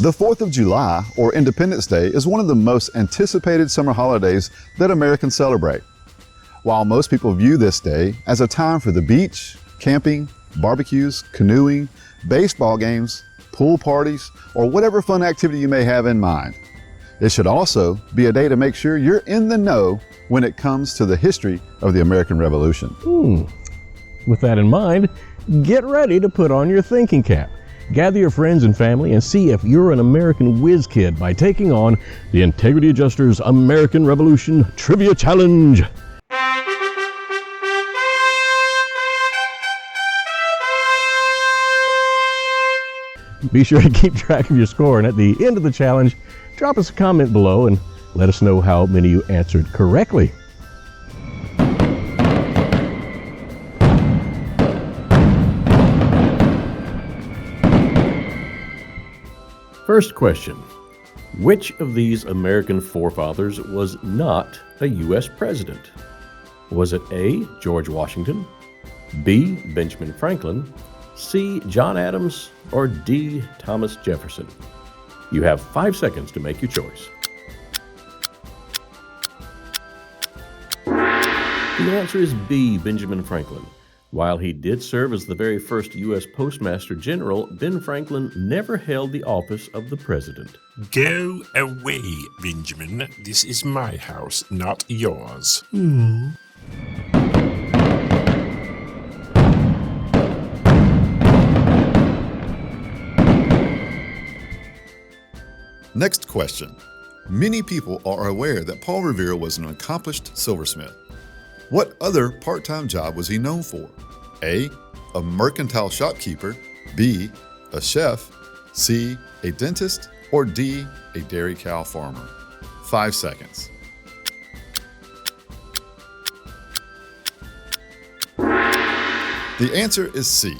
The 4th of July, or Independence Day, is one of the most anticipated summer holidays that Americans celebrate. While most people view this day as a time for the beach, camping, barbecues, canoeing, baseball games, pool parties, or whatever fun activity you may have in mind, it should also be a day to make sure you're in the know when it comes to the history of the American Revolution. With that in mind, get ready to put on your thinking cap. Gather your friends and family and see if you're an American whiz kid by taking on the Integrity Adjuster's American Revolution Trivia Challenge. Be sure to keep track of your score, and at the end of the challenge, drop us a comment below and let us know how many you answered correctly. First question. Which of these American forefathers was not a U.S. president? Was it A, George Washington, B, Benjamin Franklin, C, John Adams, or D, Thomas Jefferson? You have 5 seconds to make your choice. The answer is B, Benjamin Franklin. While he did serve as the very first U.S. Postmaster General, Ben Franklin never held the office of the president. Go away, Benjamin. This is my house, not yours. Next question. Many people are aware that Paul Revere was an accomplished silversmith. What other part-time job was he known for? A, a mercantile shopkeeper, B, a chef, C, a dentist, or D, a dairy cow farmer? 5 seconds. The answer is C.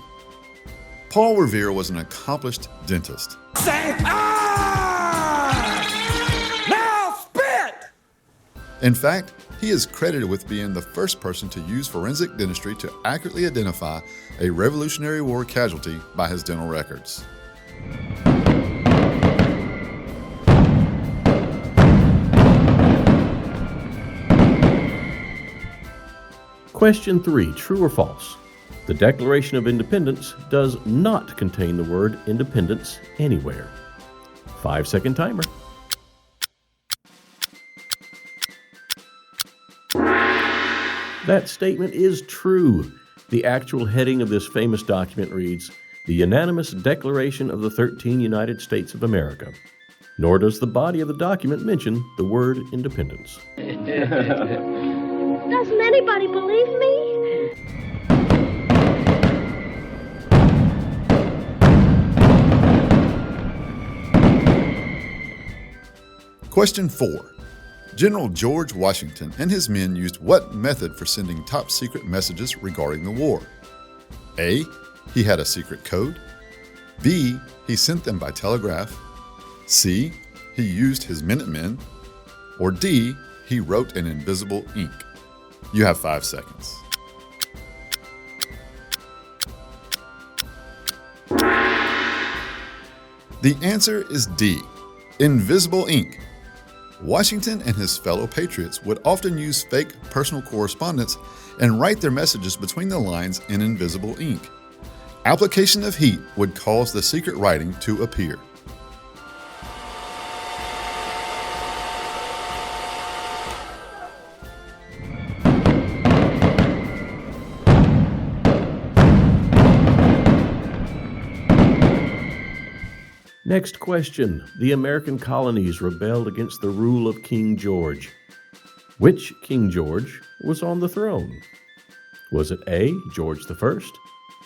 Paul Revere was an accomplished dentist. Say, now spit! In fact, he is credited with being the first person to use forensic dentistry to accurately identify a Revolutionary War casualty by his dental records. Question 3, true or false? The Declaration of Independence does not contain the word independence anywhere. 5-second timer. That statement is true. The actual heading of this famous document reads, "The Unanimous Declaration of the 13 United States of America." Nor does the body of the document mention the word independence. Doesn't anybody believe me? Question 4. General George Washington and his men used what method for sending top-secret messages regarding the war? A, he had a secret code. B, he sent them by telegraph. C, he used his Minutemen. Or D, he wrote in invisible ink. You have 5 seconds. The answer is D, invisible ink. Washington and his fellow patriots would often use fake personal correspondence and write their messages between the lines in invisible ink. Application of heat would cause the secret writing to appear. Next question. The American colonies rebelled against the rule of King George. Which King George was on the throne? Was it A, George I,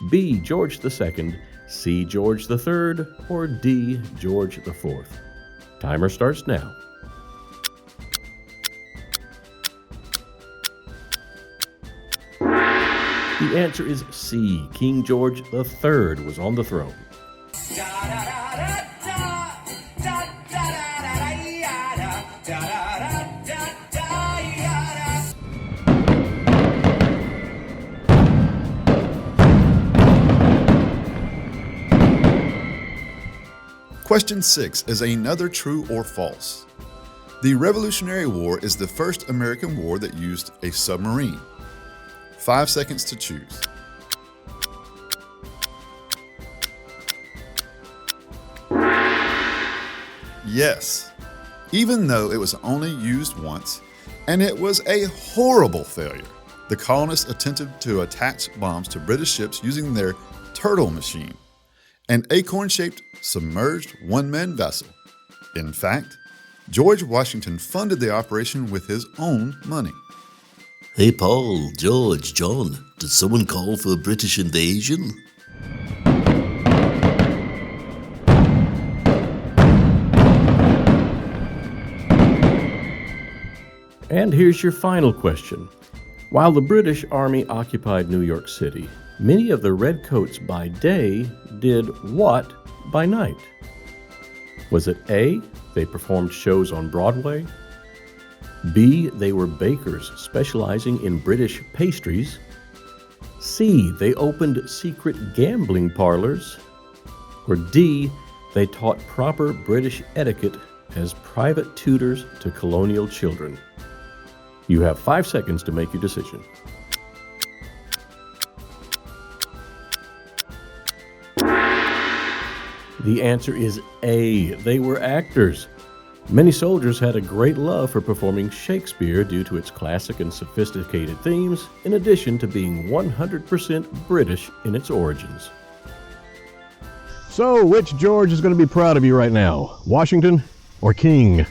B, George II, C, George III, or D, George IV? Timer starts now. The answer is C, King George III was on the throne. Question 6 is another true or false. The Revolutionary War is the first American war that used a submarine. 5 seconds to choose. Yes, even though it was only used once, and it was a horrible failure. The colonists attempted to attach bombs to British ships using their turtle machine, an acorn-shaped submerged one-man vessel. In fact, George Washington funded the operation with his own money. Hey Paul, George, John, did someone call for a British invasion? And here's your final question. While the British Army occupied New York City, many of the Redcoats by day did what by night? Was it A, they performed shows on Broadway? B, they were bakers specializing in British pastries? C, they opened secret gambling parlors? Or D, they taught proper British etiquette as private tutors to colonial children? You have 5 seconds to make your decision. The answer is A. They were actors. Many soldiers had a great love for performing Shakespeare due to its classic and sophisticated themes, in addition to being 100% British in its origins. So, which George is going to be proud of you right now? Washington or King?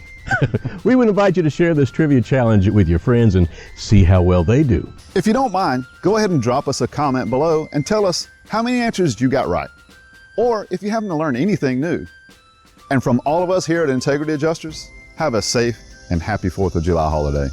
We would invite you to share this trivia challenge with your friends and see how well they do. If you don't mind, go ahead and drop us a comment below and tell us how many answers you got right, or if you happen to learn anything new. And from all of us here at Integrity Adjusters, have a safe and happy 4th of July holiday.